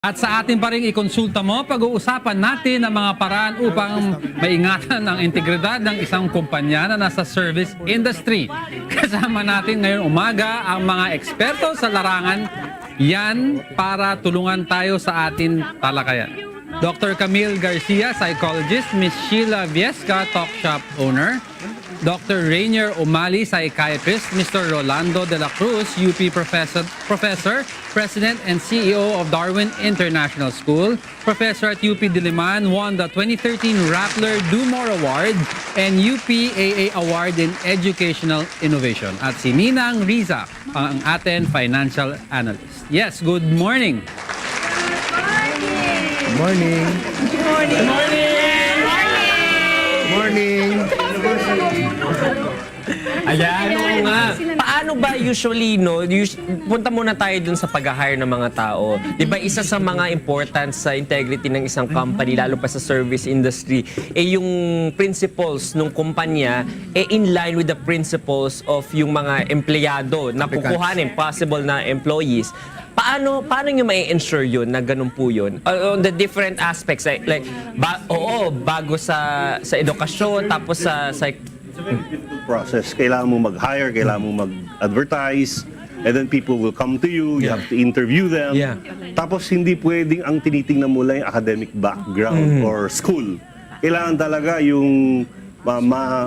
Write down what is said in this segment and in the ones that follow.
At sa atin pa rin ikonsulta mo, pag-uusapan natin ang mga paraan upang maingatan ang integridad ng isang kumpanya na nasa service industry. Kasama natin ngayon umaga ang mga eksperto sa larangan yan para tulungan tayo sa atin talakayan. Dr. Camille Garcia, psychologist, Ms. Sheila Viesca, talk shop owner, Dr. Rainier Umali, psychiatrist, Mr. Rolando de la Cruz, UP professor, President and CEO of Darwin International School, Professor at UP Diliman, won the 2013 Rappler Do More Award and UPAA Award in Educational Innovation. At si Ninang Riza, ang ating financial analyst. Yes, good morning. Morning. Morning. Morning. Ayan, oo nga. Paano ba usually, punta muna tayo dun sa pag-hire ng mga tao. Di ba isa sa mga important sa integrity ng isang company, lalo pa sa service industry, yung principles ng kumpanya, in line with the principles of yung mga empleyado na kukuhanin, possible na employees. Paano nyo mai-ensure yun na ganun po yun? On the different aspects, bago sa edukasyon, tapos sa Process. Kailangan mo mag-hire, kailangan mo mag-advertise, and then people will come to you, you have to interview them. Yeah. Tapos hindi pwedeng ang tinitingnan mo lang yung academic background or school. Kailangan talaga yung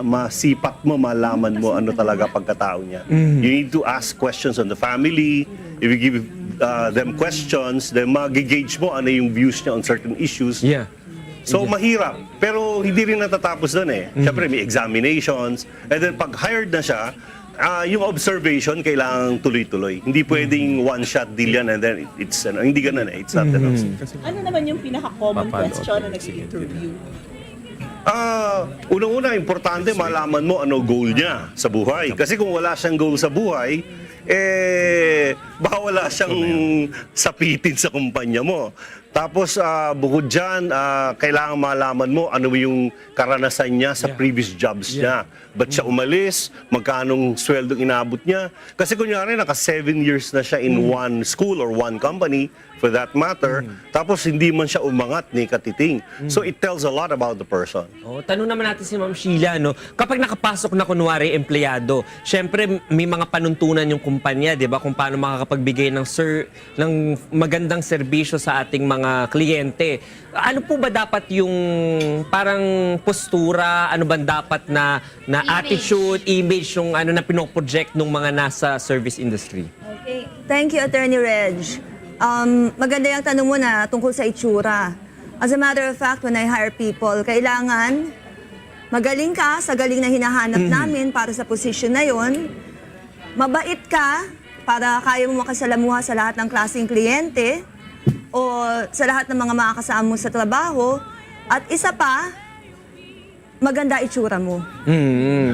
masipat mo, malaman mo ano talaga pagkatao niya. You need to ask questions on the family. If you give them questions, then mag-gauge mo ano yung views niya on certain issues. Yeah. So, mahirap. Pero hindi rin natatapos doon eh. Siyempre, may examinations. And then, pag hired na siya, yung observation, kailangang tuloy-tuloy. Hindi pwedeng one-shot deal yan and then it's, hindi ganun eh. It's not enough. Ano naman yung pinaka-common question na nag-interview? Unang-una, importante malaman mo ano goal niya sa buhay. Kasi kung wala siyang goal sa buhay, baka wala siyang sapitin sa kumpanya mo. Tapos, bukod dyan, kailangan malaman mo ano yung karanasan niya sa previous jobs niya. Ba't siya umalis? Magkanong sweldong inabot niya? Kasi kunyari, naka 7 years na siya in one school or one company, for that matter, tapos hindi man siya umangat ni katiting. So, it tells a lot about the person. Tanong naman natin si Ma'am Sheila, kapag nakapasok na kunwari empleyado, syempre may mga panuntunan yung kumpanya, di ba? Kung paano makakapagbigay ng magandang serbisyo sa ating mga kliyente. Ano po ba dapat yung parang postura, ano ba dapat na attitude, image yung ano na pinoproject ng mga nasa service industry? Okay. Thank you, Attorney Reg. Maganda yung tanong mo na tungkol sa itsura. As a matter of fact, when I hire people, kailangan magaling ka sa galing na hinahanap namin para sa position na yon. Mabait ka para kaya mo makasalamuha sa lahat ng klaseng kliyente o sa lahat ng mga makakasama mo sa trabaho. At isa pa, maganda itsura mo.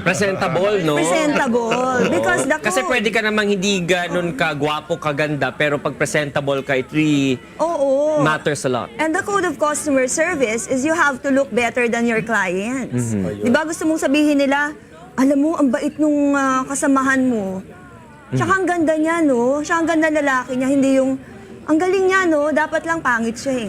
Presentable, no? Presentable. Because the Kasi code, pwede ka namang hindi ganun kagwapo, kaganda, pero pag presentable ka, it really matters a lot. And the code of customer service is you have to look better than your clients. Di ba gusto mong sabihin nila, alam mo, ang bait nung kasamahan mo. Tsaka ang ganda niya, no? Siya ang ganda lalaki niya, hindi yung, ang galing niya, no? Dapat lang pangit siya, eh.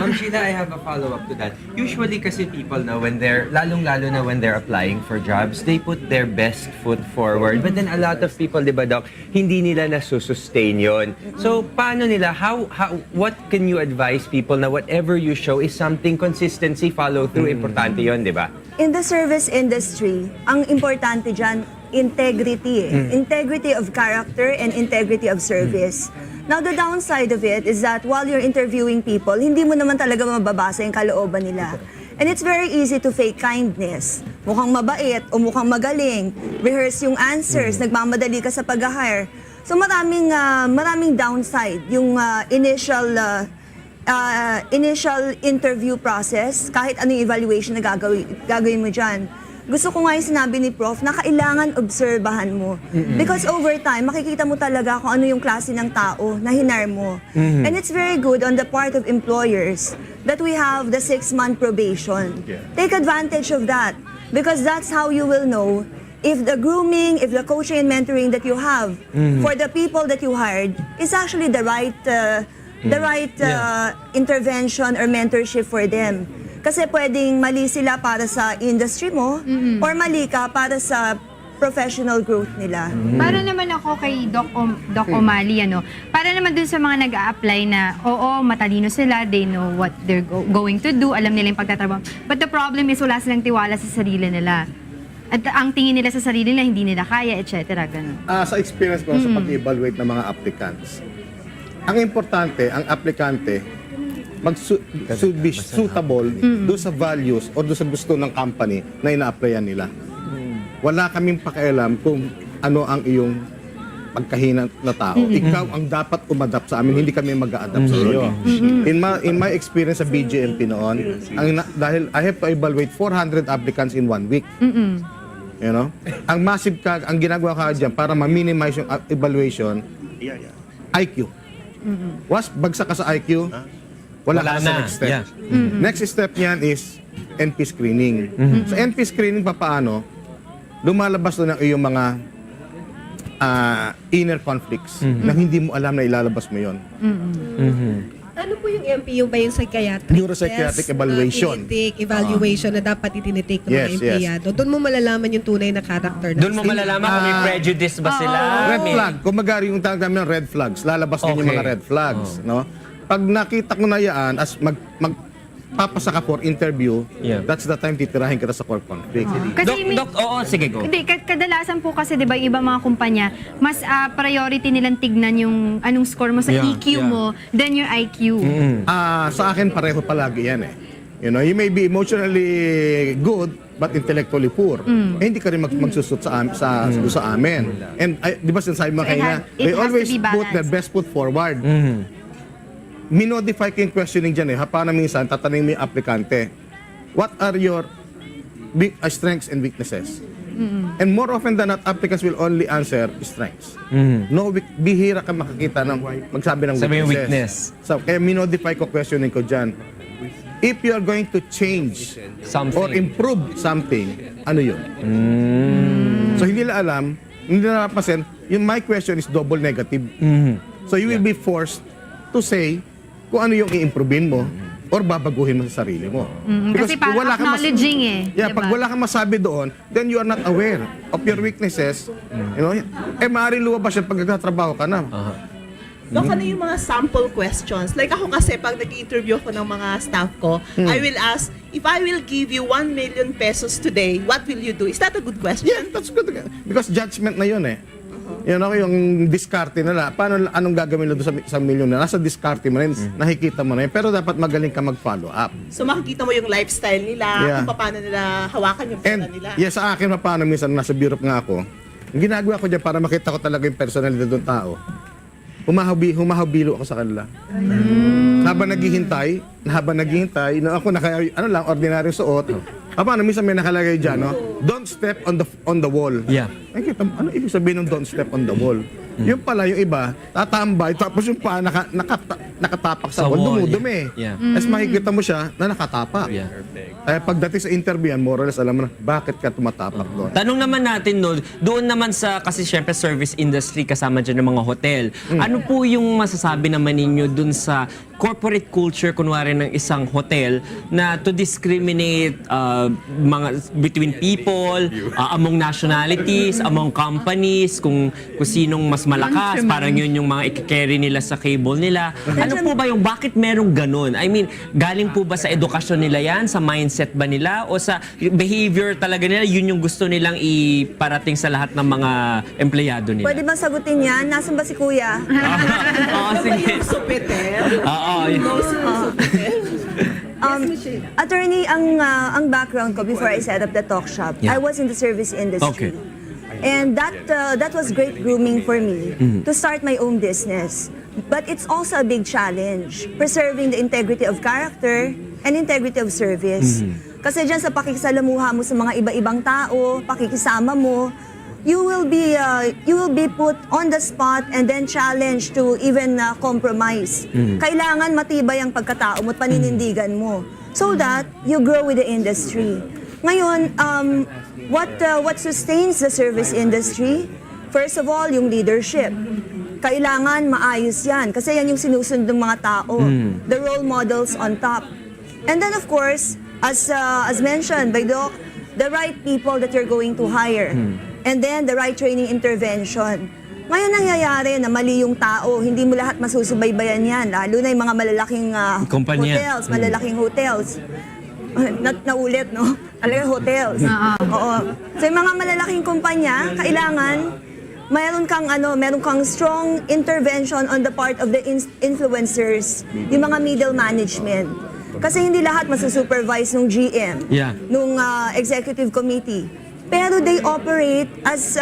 Ma'am Sheila, I have a follow-up to that. Usually kasi people na when they're, lalong-lalo na when they're applying for jobs, they put their best foot forward. But then a lot of people, di ba, Doc, hindi nila nasusustain yon. So, paano nila, what can you advise people na whatever you show is something consistency, follow through, importante yon, di ba? In the service industry, ang importante dyan, integrity, eh. Integrity of character and integrity of service. Now, the downside of it is that while you're interviewing people, hindi mo naman talaga mababasa yung kalooban nila. And it's very easy to fake kindness. Mukhang mabait o mukhang magaling. Rehearse yung answers, nagmamadali ka sa pag-hire. So maraming downside yung initial interview process, kahit anong evaluation na gagawin mo dyan. Gusto ko nga yung sinabi ni Prof na kailangan obserbahan mo. Because over time, makikita mo talaga kung ano yung klase ng tao na hinar mo. And it's very good on the part of employers that we have the 6-month probation. Take advantage of that because that's how you will know if the grooming, if the coaching and mentoring that you have for the people that you hired is actually the right the right intervention or mentorship for them. Kasi pwedeng mali sila para sa industry mo or mali ka para sa professional growth nila. Para naman ako kay Doc O'Malley, para naman dun sa mga nag-a-apply na, oo, matalino sila, they know what they're going to do, alam nila yung pagtatrabaho. But the problem is, wala silang tiwala sa sarili nila. At ang tingin nila sa sarili nila, hindi nila kaya, etc. Ganun. Sa experience ko sa pag-evaluate ng mga applicants, ang importante, ang aplikante, should be suitable doon sa values o doon sa gusto ng company na ina-applyan nila. Wala kaming pakialam kung ano ang iyong pagkahina na tao. Ikaw ang dapat umadapt sa amin, hindi kami mag-a-adapt sa iyo. In my experience sa BGMP noon, dahil I have to evaluate 400 applicants in 1 week. You know? Ang massive ang ginagawa ka dyan para ma-minimize yung evaluation, IQ. Was bagsak ka sa IQ, wala ka sa next step. Yeah. Next step niyan is NP screening. Sa NP screening, paano? Lumalabas doon ang iyong mga inner conflicts na hindi mo alam na ilalabas mo yon. Ano po yung MPU ba yung psychiatric Neuropsychiatric test, evaluation. evaluation na dapat itinitake ng mga Yes, yes. empleyado? Doon mo malalaman yung tunay na character ng Doon mo malalaman kung may prejudice ba sila. Red flag. Kung magari yung tawag namin ng red flags, lalabas din yung Okay. mga red flags. No? Pag nakita ko na yan, as papasa ka for interview, Yeah. that's the time titirahin kita sa core conflict. Kasi Sige, go. Hindi, kadalasan po kasi 'di ba iba mga kumpanya, mas priority nilang tignan yung anong score mo sa Yeah, EQ mo than your IQ. Sa akin, pareho palagi yan eh. You know, you may be emotionally good, but intellectually poor. Eh, hindi ka rin magsusot sa amin. And di ba sinasabi mo So, kanina, it they has to always be put their balanced. best foot forward. Minodify ko yung questioning dyan eh. Paano minsan, tatanungin mo yung aplikante, what are your strengths and weaknesses? And more often than not, applicants will only answer strengths. No, bihira ka makakita ng magsabi ng Sabi yung weaknesses. weakness. So, kaya minodify ko questioning ko dyan. If you are going to change Something. or improve something, ano yun? So, hindi nila alam, hindi nila napapansin, yung my question is double negative. So, you will be forced to say kung ano yung i-improvein mo or babaguhin mo sa sarili mo. Kasi kung parang kang acknowledging Yeah, diba? pag wala kang masabi doon, then you are not aware of your weaknesses. You know, maaaring lumabas yan pag nagtatrabaho ka na. Doon ano yung mga sample questions? Like ako kasi, pag nag-interview ko ng mga staff ko, I will ask, if I will give you 1 million pesos today, what will you do? Is that a good question? Yeah, that's good. Because judgment na yun eh. Yun ako yung diskarte nila. Paano, anong gagawin nila doon sa milyon na? Nasa diskarte mo na yun, nakikita mo na yun. Pero dapat magaling ka mag-follow up. So makikita mo yung lifestyle nila, Yeah. kung paano nila hawakan yung pera And nila. yes, sa akin, paano minsan nasa bureau nga ako, yung ginagawa ko dyan para makita ko talaga yung personalidad ng tao, humahabilo ako sa kanila. Habang naghihintay, no, ako ordinaryong suot. Paano, minsan may nakalagay dyan, no? Don't step on the wall. Yeah. Ay, kita mo, ano ibig sabihin ng don't step on the wall? Yung pala, yung iba, tatambay, tapos yung paa nakatapak sa Sa wall, wall, dumudumi. yeah. Tapos makikita mo siya na nakatapak. Yeah. Kaya pagdating sa interview yan, more or less, alam mo na, bakit ka tumatapak doon? Tanong naman natin, no, doon naman sa, kasi syempre service industry, kasama dyan ng mga hotel. Ano po yung masasabi naman ninyo doon sa corporate culture, kunwari ng isang hotel, na to discriminate between people, among nationalities, among companies, kung sinong mas malakas, parang yun yung mga i-carry nila sa cable nila. Ano po ba yung, bakit merong ganun? I mean, galing po ba sa edukasyon nila yan? Sa mindset ba nila? O sa behavior talaga nila? Yun yung gusto nilang iparating sa lahat ng mga empleyado nila? Pwede bang sagutin yan? Nasaan ba si Kuya? Oo, sige. Supitel. Oo. Attorney, ang background ko before I set up the talk shop, Yeah. I was in the service industry. Okay. And that was great grooming for me to start my own business. But it's also a big challenge, preserving the integrity of character and integrity of service. Kasi dyan sa pakikisalamuha mo sa mga iba-ibang tao, pakikisama mo, you will be put on the spot and then challenged to even compromise. Kailangan matibay ang pagkatao mo at paninindigan mo so that you grow with the industry. Ngayon, what sustains the service industry? First of all, yung leadership. kailangan maayos yan. Kasi yan yung sinusunod ng mga tao. The role models on top. And then of course, as mentioned by Doc, the right people that you're going to hire. And then the right training intervention. Ngayon nangyayari na mali yung tao, hindi mo lahat masusubaybayan yan. Lalo na yung mga malalaking Kumpanya. hotels, malalaking hotels. Naulit, no? Talaga hotels. Oo. So yung mga malalaking kumpanya, kailangan meron kang strong intervention on the part of the influencers, yung mga middle management. Kasi hindi lahat masusupervise ng GM, nung executive committee. Pero they operate as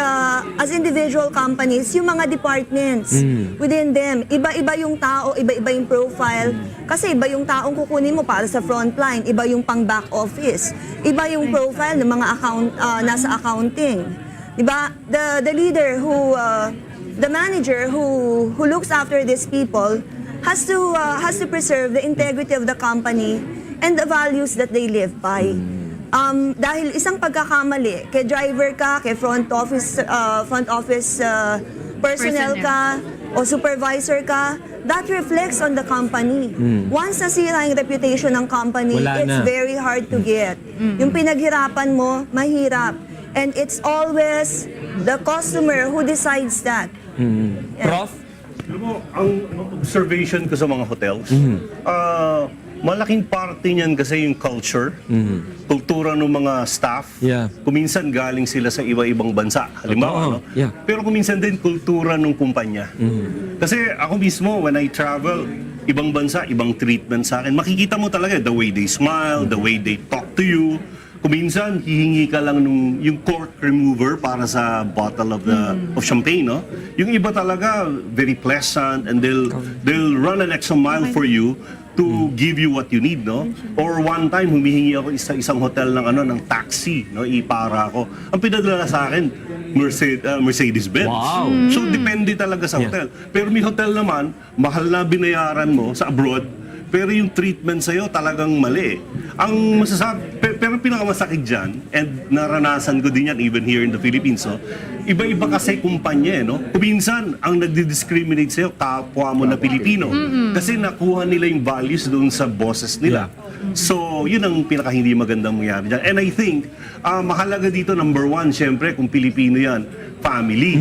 individual companies, yung mga departments within them. Iba-iba yung tao, iba-iba yung profile. Kasi iba yung taong kukunin mo para sa frontline, iba yung pang back office, iba yung profile ng mga nasa accounting. Diba? The leader the manager who looks after these people has to preserve the integrity of the company and the values that they live by. Dahil isang pagkakamali, kay driver ka, kay front office personnel ka, o supervisor ka, that reflects on the company. Once nasira yung reputation ng company, Wala it's na. very hard to get. Yung pinaghirapan mo, mahirap. And it's always the customer who decides that. Prof? Alam mo, ang observation ko sa mga hotels, malaking parte niyan kasi yung culture, kultura ng mga staff. Yeah. Kuminsan galing sila sa iba-ibang bansa. Halimbawa, Totoo. no? Yeah. Pero kuminsan din kultura ng kumpanya. Kasi ako mismo, when I travel, ibang bansa, ibang treatment sa akin. Makikita mo talaga the way they smile, the way they talk to you. Kuminsan, hihingi ka lang yung cork remover para sa bottle of champagne, no? Yung iba talaga, very pleasant, and they'll run an extra mile for you to give you what you need, no? Or one time, humihingi ako sa isang hotel ng taxi, no? Ipara ako. Ang pinadala sa akin, Mercedes-Benz. Wow. So, depende talaga sa hotel. Pero may hotel naman, mahal na binayaran mo sa abroad, pero yung treatment sa'yo talagang mali. Ang masasabi, pero pinakamasakit dyan, and naranasan ko din yan even here in the Philippines, no? Iba-iba kasi kumpanya, no? Kuminsan, ang nagdi-discriminate sa'yo, kapwa mo na Pilipino. Kasi nakuha nila yung values doon sa bosses nila. So, yun ang pinaka hindi magandang mangyari dyan. And I think, mahalaga dito, number one, syempre, kung Pilipino yan, family.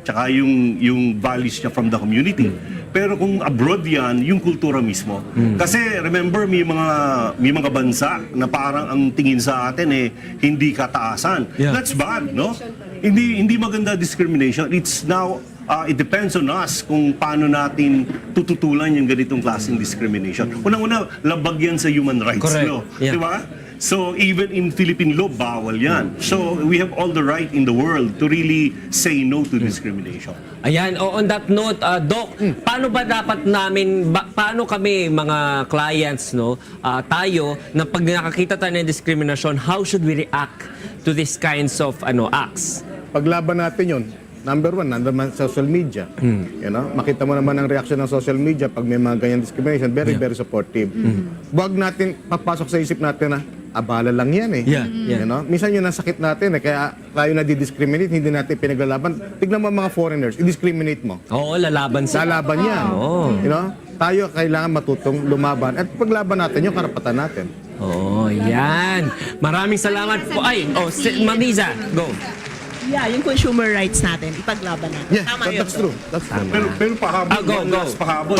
Tsaka yung values niya from the community. Pero kung abroad yan, yung kultura mismo. Kasi remember, may mga bansa na parang ang tingin sa atin hindi kataasan. Yeah. That's bad, no? Hindi maganda discrimination. It's now it depends on us kung paano natin tututulan yung ganitong klaseng discrimination. Unang-una, labag yan sa human rights Correct. law. Yeah. Di ba? So even in Philippine law, bawal yan. So we have all the right in the world to really say no to discrimination. Ayan, on that note, Doc, paano ba dapat paano kami mga clients, no, tayo, na pag nakakita tayo ng diskriminasyon, how should we react to these kinds of acts? Paglaban natin yun, number one, nandaman sa social media. You know, makita mo naman ang reaction ng social media pag may mga ganyan discrimination, very supportive. Huwag natin papasok sa isip natin na abala lang yan Yeah. You know? Minsan yun ang sakit natin kaya tayo na di-discriminate, hindi natin pinaglalaban. Tignan mo mga foreigners, i-discriminate mo. Oo, lalaban sa... Lalaban yan. You know? Tayo kailangan matutong lumaban at paglaban natin yung karapatan natin. Yan. Maraming salamat po. Ma'am Liza, go. Yeah, yung consumer rights natin, ipaglaban natin. Yeah, Tama yun. that's true. That's true. Pero pahabol, Go. last pahabol.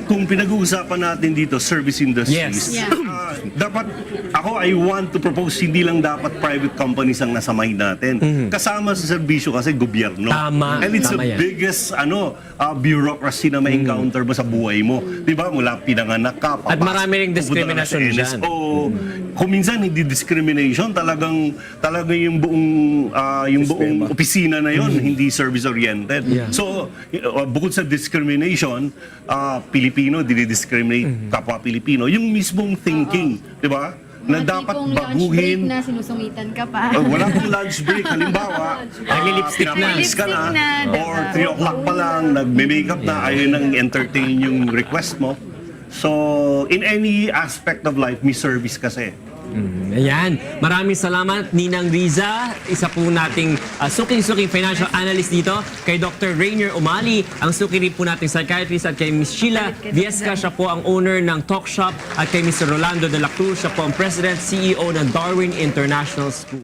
Kung pinag-uusapan natin dito, service industries, Yes. Yeah. dapat, I want to propose, hindi lang dapat private companies ang nasamay natin. Kasama sa serbisyo kasi gobyerno. Tama. And it's Tama the yan. biggest bureaucracy na ma-encounter mo sa buhay mo. Di ba? Mula pinanganak ka, At marami ring discrimination pupunta ka dyan. sa NSO. Kung minsan hindi discrimination, talagang yung buong opisina na yon hindi service-oriented. Yeah. So, bukod sa discrimination, Pilipino, dinidiscriminate kapwa Pilipino. Yung mismong thinking, di ba? Na dapat baguhin. na sinusungitan ka pa. Wala pong lunch break. Halimbawa, Nag-lipstick na. pinapalis ka na, Lipstick na, diba? or 3 o'clock pa lang, nagme-makeup na, ayaw nang entertain yung request mo. So, in any aspect of life, may service kasi. Ayan. Maraming salamat, Ninang Riza. Isa po nating suking-suking financial analyst dito. Kay Dr. Rainier Umali, ang suki rin po nating psychiatrist. At kay Ms. Sheila Viesca, siya po ang owner ng Talk Shop. At kay Mr. Rolando de la Cruz, siya po ang president, CEO ng Darwin International School.